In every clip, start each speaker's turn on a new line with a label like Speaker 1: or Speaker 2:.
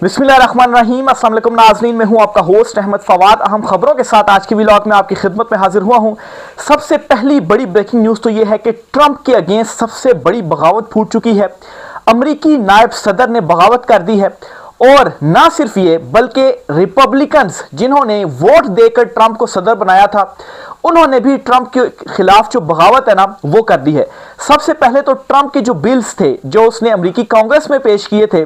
Speaker 1: बिस्मिल्लाहिर्रहमानिर्रहीम। अस्सलाम वालेकुम नाज़रीन, मैं हूं आपका होस्ट अहमद फवाद। अहम खबरों के साथ आज की व्लॉग में आपकी खिदमत में हाजिर हुआ हूं। सबसे पहली बड़ी ब्रेकिंग न्यूज़ तो यह है कि ट्रंप के अगेंस्ट सबसे बड़ी बगावत फूट चुकी है। अमरीकी नायब सदर ने बगावत कर दी है और ना सिर्फ ये बल्कि रिपब्लिकन्स जिन्होंने वोट देकर ट्रंप को सदर बनाया था उन्होंने भी ट्रंप के खिलाफ जो बगावत है ना वो कर दी है। सबसे पहले तो ट्रंप के जो बिल्स थे जो उसने अमेरिकी कांग्रेस में पेश किए थे,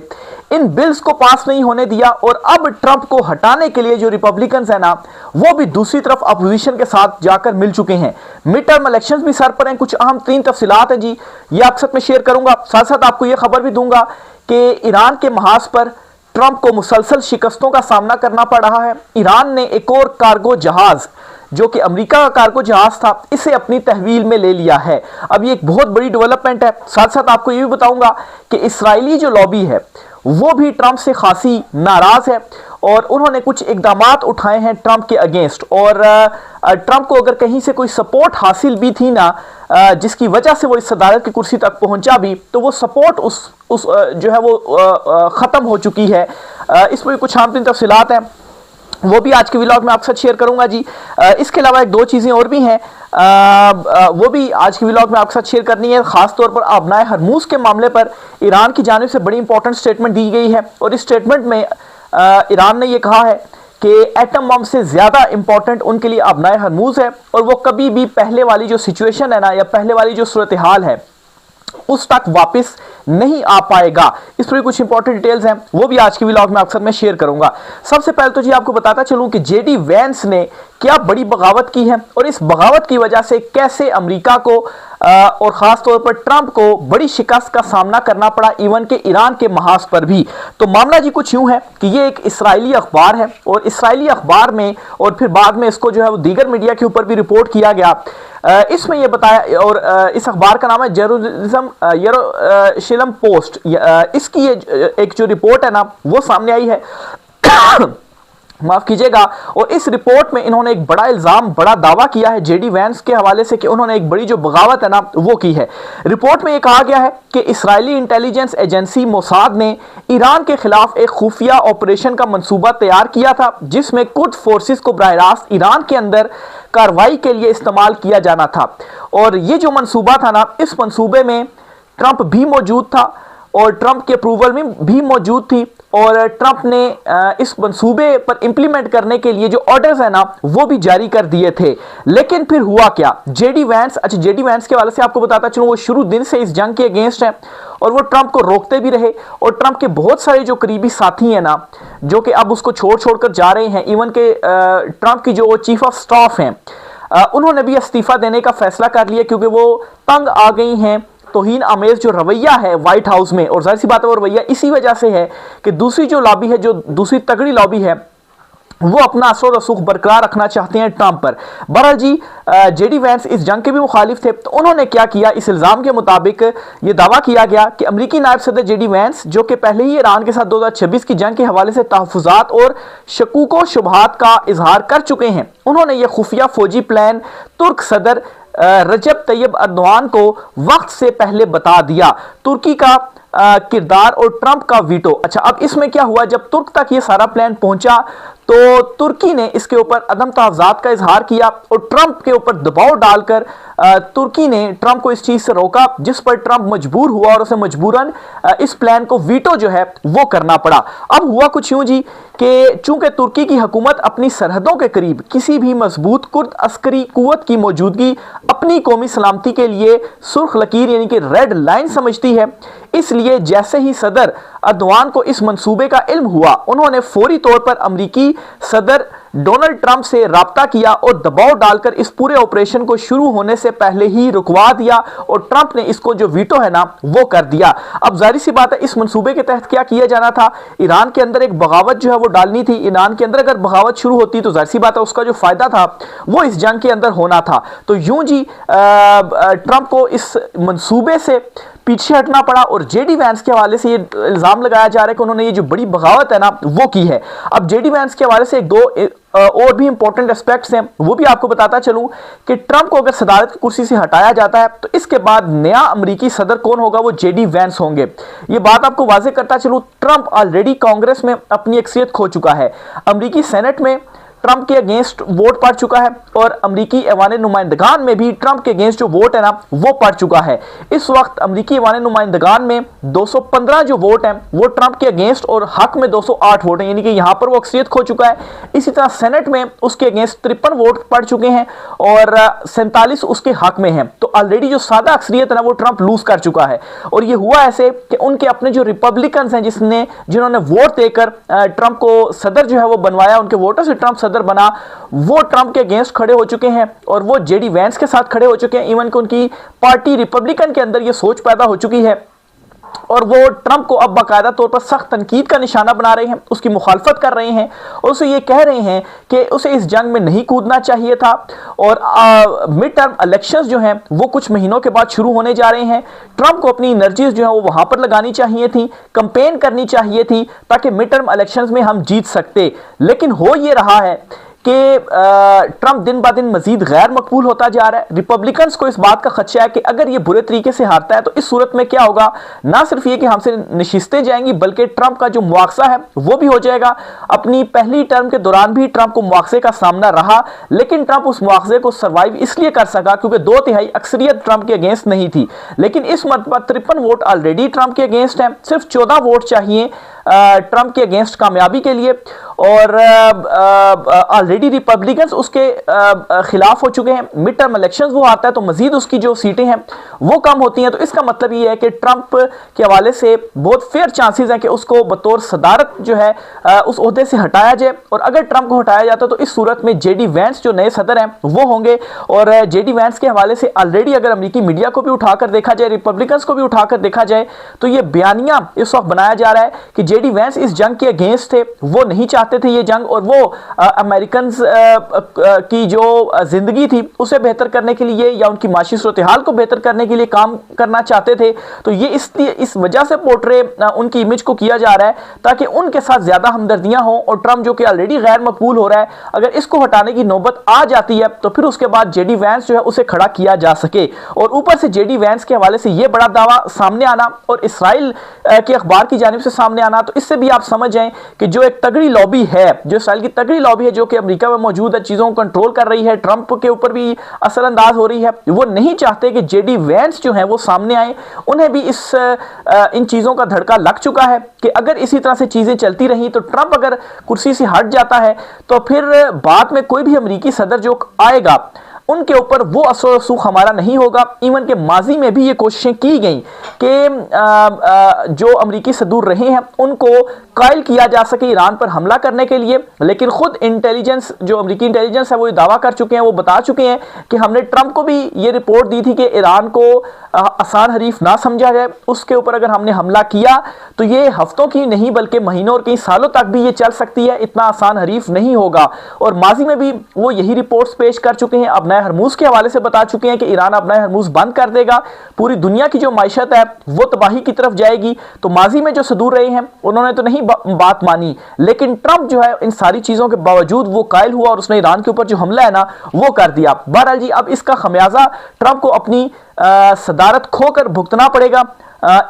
Speaker 1: इन बिल्स को पास नहीं होने दिया और अब ट्रंप को हटाने के लिए जो रिपब्लिकन्स है ना वो भी दूसरी तरफ अपोजिशन के साथ जाकर मिल चुके हैं। मिड टर्म इलेक्शंस भी सर पर हैं। कुछ अहम तीन तफसीलात हैं जी, ये आप साथ में शेयर करूंगा। साथ साथ आपको ये खबर भी दूंगा कि ईरान के महाज पर ट्रंप को मुसलसल शिकस्तों का सामना करना पड़ रहा है। ईरान ने एक और कार्गो जहाज जो कि अमेरिका का कार्गो जहाज था इसे अपनी तहवील में ले लिया है। अब ये एक बहुत बड़ी डेवलपमेंट है। साथ साथ आपको ये भी बताऊंगा कि इस्राएली जो लॉबी है वो भी ट्रंप से खासी नाराज है और उन्होंने कुछ इकदामात उठाए हैं ट्रंप के अगेंस्ट। और ट्रंप को अगर कहीं से कोई सपोर्ट हासिल भी थी ना जिसकी वजह से वो इस सदारत की कुर्सी तक पहुंचा भी, तो वो सपोर्ट उस जो है वो ख़त्म हो चुकी है। इस पर कुछ आम तीन तफसीलात हैं वो भी आज के व्लॉग में आपके साथ शेयर करूंगा जी। इसके अलावा एक दो चीज़ें और भी हैं वो भी आज के व्लॉग में आपके साथ शेयर करनी है। खासतौर पर आबनाए हरमूज के मामले पर ईरान की जानिब से बड़ी इंपॉर्टेंट स्टेटमेंट दी गई है और इस स्टेटमेंट में ईरान ने यह कहा है कि एटम बम से ज़्यादा इंपॉर्टेंट उनके लिए आबनाए हरमूज है और वो कभी भी पहले वाली जो सिचुएशन है ना या पहले वाली जो सूरत हाल है उस तक वापस नहीं आ पाएगा। इस पर कुछ इंपॉर्टेंट डिटेल्स हैं वो भी आज के व्लॉग में आपके साथ मैं शेयर करूंगा। सबसे पहले तो जी आपको बताता चलूं कि जेडी वैंस ने क्या बड़ी बगावत की है और इस बगावत की वजह से कैसे अमेरिका को और ख़ास तौर पर ट्रंप को बड़ी शिकस्त का सामना करना पड़ा, इवन के ईरान के महाज पर भी। तो मामला जी कुछ यूं है कि ये एक इसराइली अखबार है और इसराइली अखबार में और फिर बाद में इसको जो है वो दीगर मीडिया के ऊपर भी रिपोर्ट किया गया। इसमें यह बताया और इस अखबार का नाम है जेरूशलम पोस्ट। इसकी ये एक जो रिपोर्ट है ना वो सामने आई है माफ कीजिएगा। और इस रिपोर्ट में इन्होंने एक बड़ा इल्जाम, बड़ा दावा किया है जेडी वैंस के हवाले से कि उन्होंने एक बड़ी जो बगावत है ना वो की है। रिपोर्ट में यह कहा गया है कि इस्राएली इंटेलिजेंस एजेंसी मोसाद ने ईरान के खिलाफ एक खुफिया ऑपरेशन का मंसूबा तैयार किया था जिसमें कुछ फोर्सेस को बराह रास्त ईरान के अंदर कार्रवाई के लिए इस्तेमाल किया जाना था। और ये जो मंसूबा था ना इस मंसूबे में ट्रंप भी मौजूद था और ट्रंप के अप्रूवल में भी मौजूद थी और ट्रंप ने इस मंसूबे पर इंप्लीमेंट करने के लिए जो ऑर्डर्स है ना वो भी जारी कर दिए थे। लेकिन फिर हुआ क्या, जेडी वैंस, अच्छा जेडी वैंस के वाले से आपको बताता चलूं वो शुरू दिन से इस जंग के अगेंस्ट हैं और वो ट्रंप को रोकते भी रहे और ट्रंप के बहुत सारे जो करीबी साथी हैं ना जो कि अब उसको छोड़ कर जा रहे हैं, इवन के ट्रंप की जो चीफ ऑफ स्टाफ हैं उन्होंने भी इस्तीफा देने का फैसला कर लिया क्योंकि वो तंग आ गई हैं तौहीन आमेज जो रवैया है व्हाइट हाउस में। और जाहिर सी बात है वो रवैया इसी वजह से है कि दूसरी जो लॉबी है, जो दूसरी तगड़ी लॉबी है, वो अपना असर रसूख बरकरार रखना चाहते हैं ट्रंप पर। बहरहाल जी जेडी वैंस इस जंग के भी मुखालिफ थे तो उन्होंने क्या किया, इस इल्ज़ाम के मुताबिक ये दावा किया गया कि अमरीकी नायब सदर जेडी वैंस जो कि पहले ही ईरान के साथ 2026 की जंग के हवाले से तहफ़्फ़ुज़ात और शकूक व शुबहात का इजहार कर चुके हैं, उन्होंने ये खुफिया फौजी प्लान तुर्क सदर रजब तैयब अर्दवान को वक्त से पहले बता दिया। तुर्की का किरदार और ट्रंप का वीटो। अच्छा अब इसमें क्या हुआ, जब तुर्क तक ये सारा प्लान पहुंचा तो तुर्की ने इसके ऊपर अदम तहफ़्फ़ुज़ात का इजहार किया और ट्रंप के ऊपर दबाव डालकर तुर्की ने ट्रंप को इस चीज़ से रोका जिस पर ट्रंप मजबूर हुआ और उसे मजबूरन इस प्लान को वीटो जो है वो करना पड़ा। अब हुआ कुछ यूं जी कि चूंकि तुर्की की हुकूमत अपनी सरहदों के करीब किसी भी मजबूत कुर्द अस्करी कुव्वत की मौजूदगी अपनी कौमी सलामती के लिए सुर्ख लकीर यानी कि रेड लाइन समझती है, इसलिए जैसे ही सदर अर्दवान को इस मंसूबे का इल्म हुआ उन्होंने फौरी तौर पर अमरीकी सदर डोनाल्ड ट्रंप से राब्ता किया और दबाव डालकर इस पूरे ऑपरेशन को शुरू होने से पहले ही रुकवा दिया और ट्रंप ने इसको जो वीटो है ना वो कर दिया। अब जाहिर सी बात है इस मंसूबे के तहत क्या किया जाना था, ईरान के अंदर एक बगावत जो है वो डालनी थी। ईरान के अंदर अगर बगावत शुरू होती तो जाहिर सी बात है उसका जो फायदा था वो इस जंग के अंदर होना था। तो यूं जी ट्रंप को इस मंसूबे से पीछे हटना पड़ा और जेडी वैंस के हवाले से ये इल्जाम लगाया जा रहा है कि उन्होंने ये जो बड़ी बगावत है ना वो की है। अब जेडी वैंस के हवाले से एक दो और भी इंपॉर्टेंट एस्पेक्ट्स हैं वो भी आपको बताता चलूं कि ट्रंप को अगर सदारत की कुर्सी से हटाया जाता है तो इसके बाद नया अमेरिकी सदर कौन होगा, वो जेडी वैंस होंगे। ये बात आपको वाजे करता चलूं, ट्रंप ऑलरेडी कांग्रेस में अपनी अक्सरियत खो चुका है। अमेरिकी सेनेट में ट्रंप के अगेंस्ट वोट पड़ चुका है और अमेरिकी ऐवान नुमाइंदगान में भी ट्रंप के अगेंस्ट जो वोट है ना वो पड़ चुका है। इस वक्त अमेरिकी ऐवान नुमाइंदगान में 215 जो वोट हैं वो ट्रंप के अगेंस्ट और हक में 208 वोट हैं, यानी कि यहां पर वो अक्सरियत खो चुका है। इसी तरह सेनेट में उसके अगेंस्ट 53 वोट पड़ चुके हैं और 47 उसके हक में हैं। तो ऑलरेडी जो सादा अक्सरियत है ना वो ट्रंप लूज कर चुका है। और ये हुआ ऐसे कि उनके अपने जो रिपब्लिकन हैं जिन्होंने वोट देकर ट्रंप को सदर जो है वो बनवाया, उनके वोटों से ट्रंप सदर बना, वो ट्रंप के अगेंस्ट खड़े हो चुके हैं और वो जेडी वैंस के साथ खड़े हो चुके हैं। इवन कि उनकी पार्टी रिपब्लिकन के अंदर ये सोच पैदा हो चुकी है और वो ट्रंप को अब बाकायदा तौर पर सख्त तनकीद का निशाना बना रहे हैं, उसकी मुखालफत कर रहे हैं और उसे ये कह रहे हैं कि उसे इस जंग में नहीं कूदना चाहिए था। और मिड टर्म इलेक्शंस जो हैं वो कुछ महीनों के बाद शुरू होने जा रहे हैं। ट्रंप को अपनी एनर्जीज जो है वो वहां पर लगानी चाहिए थी, कंपेन करनी चाहिए थी ताकि मिड टर्म इलेक्शंस में हम जीत सकते। लेकिन हो ये रहा है कि ट्रंप दिन ब दिन मजीद गैर मकबूल होता जा रहा है। रिपब्लिकन्स को इस बात का खदशा है कि अगर ये बुरे तरीके से हारता है तो इस सूरत में क्या होगा, ना सिर्फ ये कि हमसे नशिस्तें जाएंगी बल्कि ट्रंप का जो मुआवजा है वो भी हो जाएगा। अपनी पहली टर्म के दौरान भी ट्रंप को मुआवजे का सामना रहा, लेकिन ट्रंप उस मुआवजे को सर्वाइव इसलिए कर सका क्योंकि 2/3 अक्सरियत ट्रंप के अगेंस्ट नहीं थी। लेकिन इस मरतबा 53 वोट ऑलरेडी ट्रंप के अगेंस्ट हैं, सिर्फ 14 वोट चाहिए ट्रंप के अगेंस्ट कामयाबी के लिए और ऑलरेडी रिपब्लिकन्स उसके खिलाफ हो चुके हैं। मिड टर्म इलेक्शंस वो आता है तो मजीद उसकी जो सीटें हैं वो कम होती हैं। तो इसका मतलब ये है कि ट्रंप के हवाले से बहुत फेयर चांसेस हैं कि उसको बतौर सदारत जो है उस ओहदे से हटाया जाए। और अगर ट्रंप को हटाया जाता तो इस सूरत में जेडी वैंस जो नए सदर हैं वो होंगे। और जेडी वैंस के हवाले से ऑलरेडी अगर अमेरिकी मीडिया को भी उठाकर देखा जाए, रिपब्लिकन्स को भी उठाकर देखा जाए, तो ये बयानिया इस वक्त बनाया जा रहा है कि जेडी वैंस इस जंग के अगेंस्ट थे, वो नहीं चाहते थे ये जंग और वो अमेरिकन की जो जिंदगी थी उसे बेहतर करने के लिए या उनकी माशी सूरत हाल को बेहतर करने के लिए काम करना चाहते थे। तो ये इसलिए इस वजह से पोर्ट्रे उनकी इमेज को किया जा रहा है ताकि उनके साथ ज्यादा हमदर्दियां हों। और ट्रंप जो कि ऑलरेडी गैर मकबूल हो रहा है, अगर इसको हटाने की नौबत आ जाती है तो फिर उसके बाद जेडी वैंस जो है उसे खड़ा किया जा सके। और ऊपर से जेडी वैंस के हवाले से यह बड़ा दावा सामने आना और इसराइल के अखबार की जानिब से सामने आना, तो इससे भी आप समझ जाएं कि जो एक तगड़ी लॉबी है, जो इसराइल की तगड़ी लॉबी है जो कि अमेरिका में मौजूद है, चीजों को कंट्रोल कर रही है, ट्रंप के ऊपर भी असरअंदाज हो रही है, वो नहीं चाहते कि जेडी वैंस जो है वो सामने आए। उन्हें भी इन चीजों का धड़का लग चुका है कि अगर इसी तरह से चीजें चलती रही तो ट्रंप अगर कुर्सी से हट जाता है तो फिर बाद में कोई भी अमेरिकी सदर जो आएगा उनके ऊपर वो असर रसूख हमारा नहीं होगा। इवन के माजी में भी ये कोशिशें की गई कि जो अमेरिकी सदूर रहे हैं उनको कायल किया जा सके ईरान पर हमला करने के लिए, लेकिन खुद इंटेलिजेंस जो अमेरिकी इंटेलिजेंस है वो दावा कर चुके हैं, वो बता चुके हैं कि हमने ट्रंप को भी ये रिपोर्ट दी थी कि ईरान को आसान हरीफ ना समझा जाए, उसके ऊपर अगर हमने हमला किया तो ये हफ्तों की नहीं बल्कि महीनों और कई सालों तक भी ये चल सकती है, इतना आसान हरीफ नहीं होगा। और माजी में भी वो यही रिपोर्ट्स पेश कर चुके हैं, अब हरमूज के हवाले से बता चुके हैं कि ईरान अपना हरमूज बंद कर देगा, पूरी दुनिया की जो माइशत है वो तबाही की तरफ जाएगी। तो माजी में जो सदूर रहे हैं उन्होंने तो नहीं बात मानी, लेकिन ट्रंप जो है इन सारी चीजों के बावजूद वो कायल हुआ और उसने ईरान के ऊपर जो हमला है ना वो कर दिया। बहरहाल जी, अब इसका खमियाजा ट्रंप को अपनी सदारत खोकर भुगतना पड़ेगा।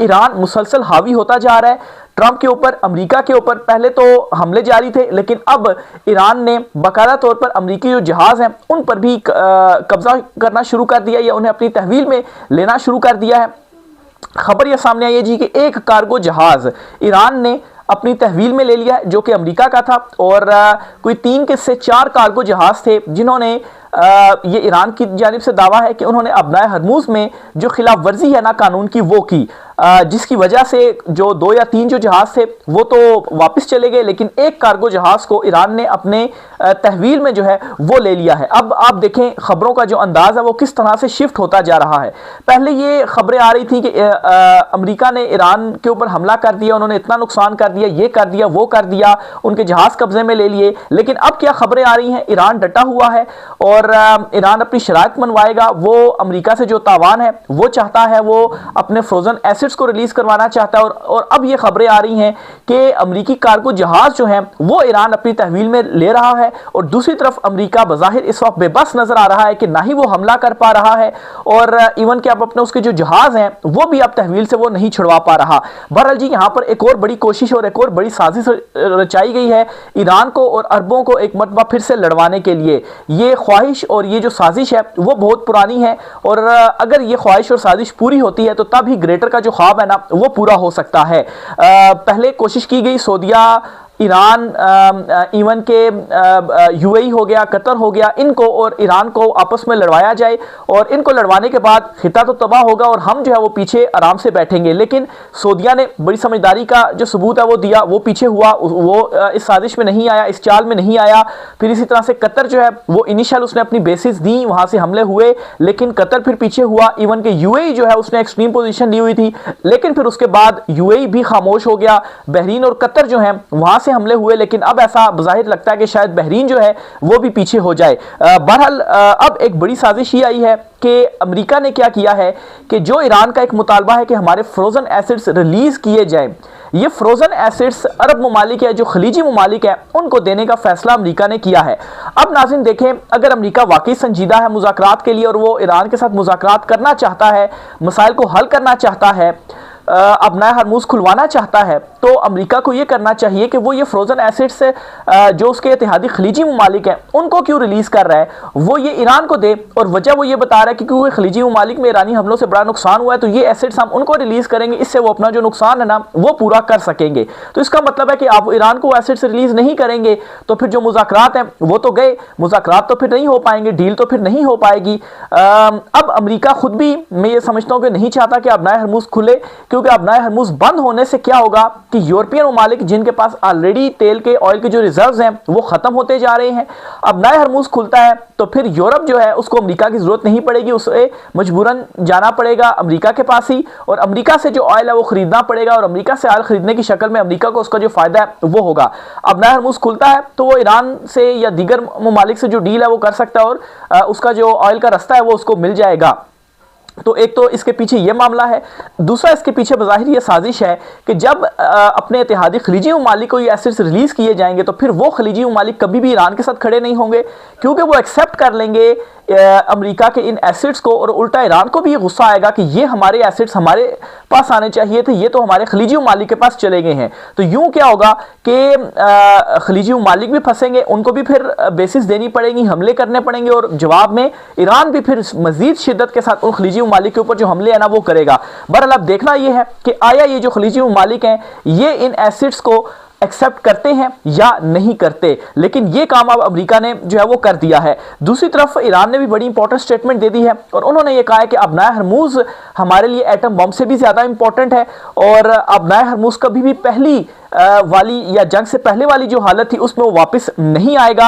Speaker 1: ईरान मुसलसल हावी होता जा रहा है ट्रंप के ऊपर, अमेरिका के ऊपर। पहले तो हमले जारी थे, लेकिन अब ईरान ने बाकायदा तौर पर अमेरिकी जो जहाज हैं उन पर भी कब्जा करना शुरू कर दिया या उन्हें अपनी तहवील में लेना शुरू कर दिया है। खबर यह सामने आई है जी कि एक कार्गो जहाज ईरान ने अपनी तहवील में ले लिया है जो कि अमेरिका का था और कोई 3 से 4 कार्गो जहाज थे जिन्होंने ये ईरान की जानिब से दावा है कि उन्होंने अपनाए हरमूज में जो खिलाफ वर्जी है ना कानून की वो की, जिसकी वजह से जो 2 या 3 जो जहाज थे वो तो वापस चले गए, लेकिन एक कार्गो जहाज को ईरान ने अपने तहवील में जो है वो ले लिया है। अब आप देखें खबरों का जो अंदाज है वो किस तरह से शिफ्ट होता जा रहा है। पहले ये खबरें आ रही थी कि अमेरिका ने ईरान के ऊपर हमला कर दिया, उन्होंने इतना नुकसान कर दिया, ये कर दिया, वो कर दिया, उनके जहाज कब्जे में ले लिए। लेकिन अब क्या खबरें आ रही हैं, ईरान डटा हुआ है और ईरान अपनी शराइत मनवाएगा। वो अमेरिका से जो तावान है वो चाहता है वो अपने फ्रोजन एसिड एसेट्स को रिलीज करवाना चाहता है। और अब ये खबरें आ रही हैं कि अमेरिकी कार्गो जहाज जो है वो ईरान अपनी तहवील में ले रहा है, और दूसरी तरफ अमेरिका बज़ाहिर इस वक्त बेबस नजर आ रहा है कि ना ही वो हमला कर पा रहा है, और इवन कि अब अपने उसके जो जहाज हैं वो भी अब तहवील से वो नहीं छुड़वा पा रहा। बहरहाल जी यहाँ पर एक और बड़ी कोशिश और एक और बड़ी साजिश रचाई गई है ईरान को और अरबों को एक मरतबा फिर से लड़वाने के लिए। ये ख्वाहिश और ये जो साजिश है वो बहुत पुरानी है, और अगर ये ख्वाहिश और साजिश पूरी होती है तो तब ही ग्रेटर का जो ख्वाब है ना वो पूरा हो सकता है। पहले कोशिश की गई सऊदीया, ईरान, इवन के यूएई हो गया, कतर हो गया, इनको और ईरान को आपस में लड़वाया जाए, और इनको लड़वाने के बाद खिता तो तबाह होगा और हम जो है वो पीछे आराम से बैठेंगे। लेकिन सऊदीया ने बड़ी समझदारी का जो सबूत है वो दिया, वो पीछे हुआ, वो इस साजिश में नहीं आया, इस चाल में नहीं आया। फिर इसी तरह से कतर जो है वो इनिशियल उसने अपनी बेसिस दी, वहां से हमले हुए, लेकिन कतर फिर पीछे हुआ। इवन के यूएई जो है उसने एक्सट्रीम पोजीशन ली हुई थी, लेकिन फिर उसके बाद यूएई भी खामोश हो गया। बहरीन और कतर जो है वहां से हमले हुए, लेकिन अब ऐसा बज़ाहिर लगता है कि शायद बहरीन जो है वो भी पीछे हो जाए। बहरहाल अब एक बड़ी साजिश ये आई है कि अमेरिका ने क्या किया है कि जो ईरान का एक मुतालबा है कि हमारे फ्रोजन एसिड्स रिलीज किए जाएं, ये फ्रोजन एसिड्स अरब ममालिक है, जो खलीजी ममालिक है, उनको देने का फैसला अमेरिका ने किया है। अब नाज़रीन देखें, अगर अमेरिका वाकई संजीदा है मुज़ाकरात के लिए और वो ईरान के साथ मुज़ाकरात करना चाहता है, मसाइल को हल करना चाहता है, अपना हरमुज खुलवाना चाहता है, तो अमेरिका को ये करना चाहिए कि वो ये फ्रोजन एसिड्स जो उसके इत्तेहादी खलीजी ममालिक हैं उनको क्यों रिलीज कर रहा है, वो ये ईरान को दे। और वजह वो ये बता रहा है कि क्योंकि खलीजी ममालिक में ईरानी हमलों से बड़ा नुकसान हुआ है, तो ये एसिड्स हम उनको रिलीज करेंगे, इससे वो अपना जो नुकसान है ना वो पूरा कर सकेंगे। तो इसका मतलब है कि आप ईरान को एसिड्स रिलीज नहीं करेंगे तो फिर जो मुज़ाकरात हैं वो तो गए, मुज़ाकरात तो फिर नहीं हो पाएंगे, डील तो फिर नहीं हो पाएगी। अब अमेरिका खुद भी, मैं ये समझता हूँ कि नहीं चाहता कि अपना हरमुज खुले, क्योंकि अपना हरमुज बंद होने से क्या होगा कि यूरोपियन ममालिक जिनके पास ऑलरेडी तेल के, ऑयल के जो रिजर्व्स हैं वो खत्म होते जा रहे हैं, अब नया हरमुज खुलता है तो फिर यूरोप जो है उसको अमेरिका की जरूरत नहीं पड़ेगी, उसे मजबूरन जाना पड़ेगा अमेरिका के पास ही, और अमेरिका से जो ऑयल है वो खरीदना पड़ेगा, और अमेरिका से ऑयल खरीदने की शक्ल में अमेरिका को उसका जो फायदा है वो होगा। अब नया हरमुज खुलता है तो वो ईरान से या दीगर ममालिक से जो डील है वो कर सकता है, और उसका जो ऑयल का रास्ता है वो उसको मिल जाएगा। तो एक तो इसके पीछे ये मामला है। दूसरा, इसके पीछे बज़ाहिर ये साजिश है कि जब अपने इत्तेहादी खलीजी ममालिक को ये एसिड्स रिलीज किए जाएंगे तो फिर वो खलीजी ममालिक कभी भी ईरान के साथ खड़े नहीं होंगे, क्योंकि वो एक्सेप्ट कर लेंगे अमेरिका के इन एसिड्स को, और उल्टा ईरान को भी ये गुस्सा आएगा कि ये हमारे एसिड्स हमारे पास आने चाहिए थे, ये तो हमारे खलीजी ममालिक के पास चले गए हैं। तो यूं क्या होगा कि खलीजी ममालिक भी फंसेंगे, उनको भी फिर बेसिस देनी पड़ेगी, हमले करने पड़ेंगे, और जवाब में ईरान भी फिर मजीद शिद्दत के साथ उन खलीजी ममालिक के ऊपर जो हमले है ना वो करेगा। बहरहाल अब देखना ये है कि आया ये जो खलीजी ममालिक हैं ये इन एसिड्स को एक्सेप्ट करते हैं या नहीं करते, लेकिन ये काम अब अमेरिका ने जो है वो कर दिया है। दूसरी तरफ ईरान ने भी बड़ी इंपॉर्टेंट स्टेटमेंट दे दी है, और उन्होंने ये कहा है कि अब नया हरमुज हमारे लिए एटम बम से भी ज्यादा इंपॉर्टेंट है, और अब नया हरमुज कभी भी पहली वाली या जंग से पहले वाली जो हालत थी उसमें वो वापस नहीं आएगा,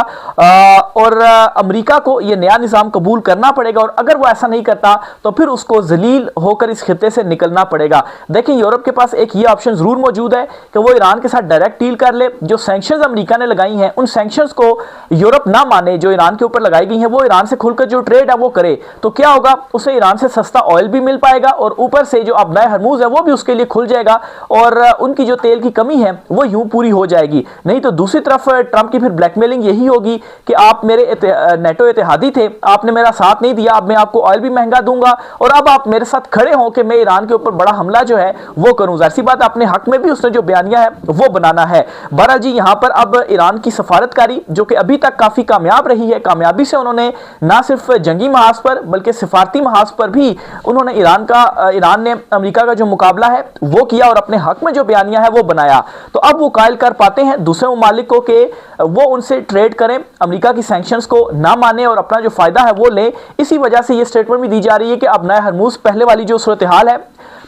Speaker 1: और अमेरिका को ये नया निज़ाम कबूल करना पड़ेगा, और अगर वो ऐसा नहीं करता तो फिर उसको जलील होकर इस खित्ते से निकलना पड़ेगा। देखिए, यूरोप के पास एक ये ऑप्शन जरूर मौजूद है कि वो ईरान के साथ डायरेक्ट डील कर ले। जो सैंक्शंस अमेरिका ने लगाई हैं उन सैंक्शंस को यूरोप ना माने, जो ईरान के ऊपर लगाई गई हैं, वो ईरान से खुलकर जो ट्रेड है वो करे, तो क्या होगा, उसे ईरान से सस्ता ऑयल भी मिल पाएगा, और ऊपर से जो अब नया हरमुज है वो भी उसके लिए खुल जाएगा, और उनकी जो तेल की कमी है वो यूं पूरी हो जाएगी। नहीं तो दूसरी तरफ ट्रंप की फिर ब्लैकमेलिंग यही होगी कि आप मेरे नेटो इत्तेहादी थे, आपने मेरा साथ नहीं दिया, अब मैं आपको ऑयल भी महंगा दूंगा, और अब आप मेरे साथ खड़े हो कि मैं ईरान के ऊपर बड़ा हमला जो है वो करूं। जाहिर सी बात, अपने हक में भी उसने जो बयानिया है वो बनाना है। बहरहाल जी, यहाँ पर अब ईरान की सफारतकारी जो कि अभी तक काफी कामयाब रही है, कामयाबी से उन्होंने ना सिर्फ जंगी महाज पर बल्कि सिफारती महाज पर भी उन्होंने ईरान ने अमेरिका का जो मुकाबला है वो किया, और अपने हक में जो बयानिया है वो बनाया। तो अब वो कायल कर पाते हैं दूसरे ममालिक को कि वो उनसे ट्रेड करें, अमेरिका की सैंक्शंस को ना माने और अपना जो फायदा है वो ले। इसी वजह से ये स्टेटमेंट भी दी जा रही है कि अब नया हरमुज पहले वाली जो सूरत हाल है,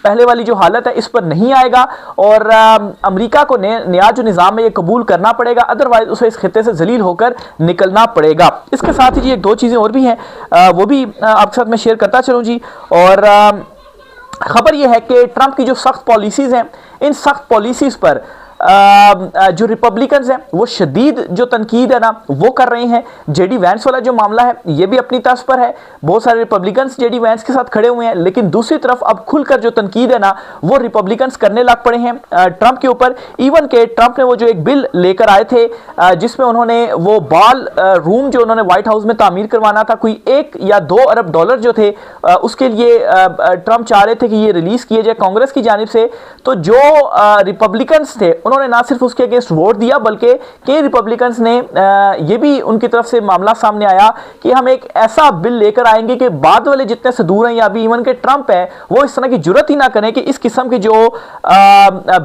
Speaker 1: पहले वाली जो हालत है, इस पर नहीं आएगा, और अमेरिका को नया जो निज़ाम है ये कबूल करना पड़ेगा, अदरवाइज उसे इस खित्ते से जलील होकर निकलना पड़ेगा। इसके साथ ही जी एक दो चीज़ें और भी हैं, वो भी आपके साथ मैं शेयर करता चलूँ जी। और खबर यह है कि ट्रंप की जो सख्त पॉलिसीज़ हैं, इन सख्त पॉलिसीज़ पर जो रिपब्लिकन्स हैं वो शदीद जो तनकीद है ना वो कर रहे हैं। जेडी वैंस वाला जो मामला है ये भी अपनी तर्ज पर है, बहुत सारे रिपब्लिकन्स जेडी वैंस के साथ खड़े हुए हैं, लेकिन दूसरी तरफ अब खुलकर जो तनकीद है ना वो रिपब्लिकन्स करने लग पड़े हैं ट्रंप के ऊपर। इवन के ट्रंप ने वो जो एक बिल लेकर आए थे जिसमें उन्होंने वो बाल रूम जो उन्होंने व्हाइट हाउस में तामीर करवाना था, कोई 1 या 2 अरब डॉलर जो थे उसके लिए ट्रंप चाह रहे थे कि ये रिलीज किए जाए कांग्रेस की जानिब से। तो जो रिपब्लिकन्स थे उन्होंने ना सिर्फ उसके अगेंस्ट वोट दिया बल्कि कई रिपब्लिकन्स ने ये भी उनकी तरफ से मामला सामने आया कि हम एक ऐसा बिल लेकर आएंगे कि बाद वाले जितने सदूर हैं या अभी इवन के ट्रंप है वो इस तरह की जरूरत ही ना करें कि इस किस्म के जो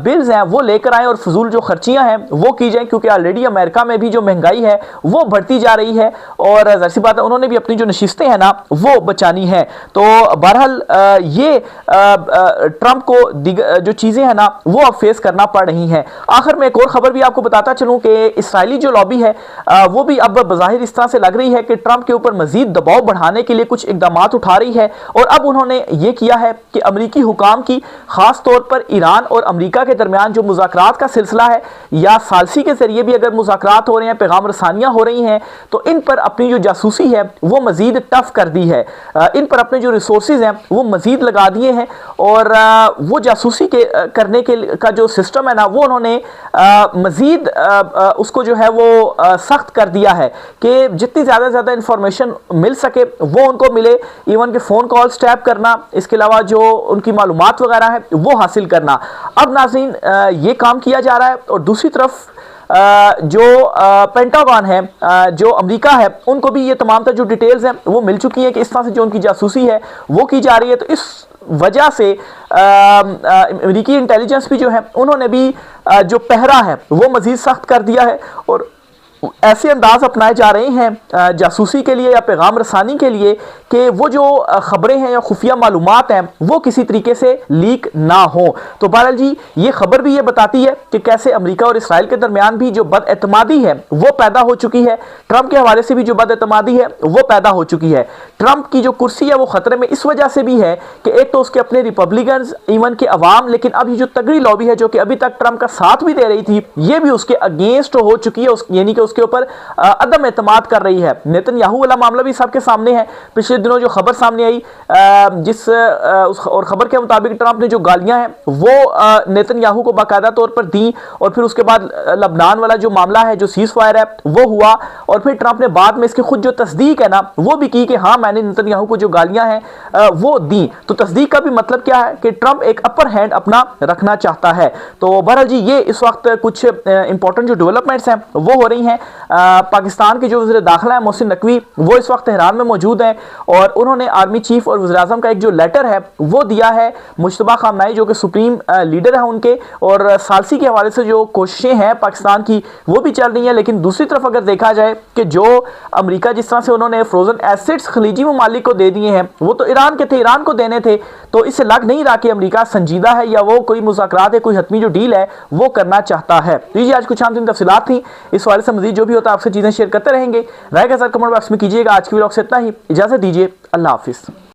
Speaker 1: बिल्स हैं वो लेकर आए और फजूल जो खर्चियां हैं वो की जाए, क्योंकि ऑलरेडी अमेरिका में भी जो महंगाई है वो बढ़ती जा रही है और जाहिर सी बात है उन्होंने भी अपनी जो नशिस्तें हैं ना वो बचानी है। तो बहरहाल ये ट्रंप को जो चीजें हैं ना वो अब फेस करना पड़ रही हैं। आखिर में एक और खबर भी आपको बताता चलूं कि इसराइली जो लॉबी है वो भी अब बज़ाहिर इस तरह से लग रही है कि ट्रंप के ऊपर मजीद दबाव बढ़ाने के लिए कुछ इकदाम उठा रही है और अब उन्होंने ये किया है कि अमरीकी हुकाम की खास तौर पर ईरान और अमरीका के दरमियान जो मुज़ाकरात का सिलसिला है या सालसी के जरिए भी अगर मुज़ाकरात हो रहे हैं, पैगाम रसानियां हो रही हैं, तो इन पर अपनी जो जासूसी है वो मजीद टफ कर दी है, इन पर अपने जो रिसोर्सेज हैं वो मजीद लगा दिए हैं और वो जासूसी के करने के का जो सिस्टम है ना वो उन्होंने मजीद उसको जो है वो सख्त कर दिया है कि जितनी ज़्यादा से ज़्यादा इंफॉर्मेशन मिल सके वो उनको मिले, इवन के फ़ोन कॉल्स टैप करना, इसके अलावा जो उनकी मालूमात वगैरह है वो हासिल करना। अब नाज़रीन ये काम किया जा रहा है और दूसरी तरफ जो पेंटागन है जो अमेरिका है उनको भी ये तमाम जो डिटेल्स हैं वो मिल चुकी हैं कि इस तरह से जो उनकी जासूसी है वो की जा रही है। तो इस वजह से अमेरिकी इंटेलिजेंस भी जो है उन्होंने भी जो पहरा है वो मजीद सख्त कर दिया है और ऐसे अंदाज अपनाए जा रहे हैं जासूसी के लिए या पैगाम रसानी के लिए कि वो जो खबरें हैं या खुफिया मालूमात हैं वो किसी तरीके से लीक ना हो। तो बहरहाल जी ये खबर भी ये बताती है कि कैसे अमेरिका और इसराइल के दरमियान भी जो बदएतमादी है वो पैदा हो चुकी है, ट्रंप के हवाले से भी जो बदएतमादी है वो पैदा हो चुकी है। ट्रंप की जो कुर्सी है वो खतरे में इस वजह से भी है कि एक तो उसके अपने रिपब्लिकन इवन के अवाम, लेकिन अब ये जो तगड़ी लॉबी है जो कि अभी तक ट्रंप का साथ भी दे रही थी ये भी उसके अगेंस्ट हो चुकी है, यानी कि उसके ऊपर अदम एतमाद कर रही है। नेतन्याहू वाला मामला भी सबके सामने है। पिछले दिनों जो खबर सामने आई और खबर के मुताबिक ट्रंप ने जो गालियां हैं वो नेतन्याहू को बाकायदा तौर पर दी और फिर उसके बाद लबनान वाला जो मामला है जो सीज फायर है वो हुआ और फिर ट्रंप ने बाद में इसकी खुद जो तस्दीक है ना वो भी की कि हाँ मैंने नेतन्याहू को जो गालियां हैं वो दी। तो तस्दीक का भी मतलब क्या है कि ट्रंप एक अपर हैंड अपना रखना चाहता है। तो बहरहाल जी ये इस वक्त कुछ इंपॉर्टेंट जो डेवलपमेंट्स हैं वो हो रही हैं। पाकिस्तान के जो वज़ीर दाखिला है मोहसिन नकवी वो इस वक्त तेहरान में मौजूद हैं और उन्होंने आर्मी चीफ और वज़ीर आज़म का एक जो लेटर है वो दिया है मुश्तबा खामनाई जो कि सुप्रीम लीडर है उनके, और सालसी के हवाले से जो कोशिशें हैं पाकिस्तान की वो भी चल रही हैं। लेकिन दूसरी तरफ अगर देखा जाए कि जो अमेरिका जिस तरह से उन्होंने फ्रोजन एसेट्स खलीजी ममालिक को दे दिए हैं वो तो ईरान के थे, ईरान को देने थे, तो इससे लग नहीं रहा कि अमेरिका संजीदा है या वो कोई मुज़ाकरात है, कोई हतमी जो डील है वो करना चाहता है। तो ये आज कुछ आम तीन तफसीलात थी, इस हवाले से मजीद जो भी होता है आपसे चीज़ें शेयर करते रहेंगे। राय का सर कमेंट बॉक्स में कीजिएगा। आज की व्लॉग से इतना ही, इजाज़त दीजिए, अल्लाह हाफिज़।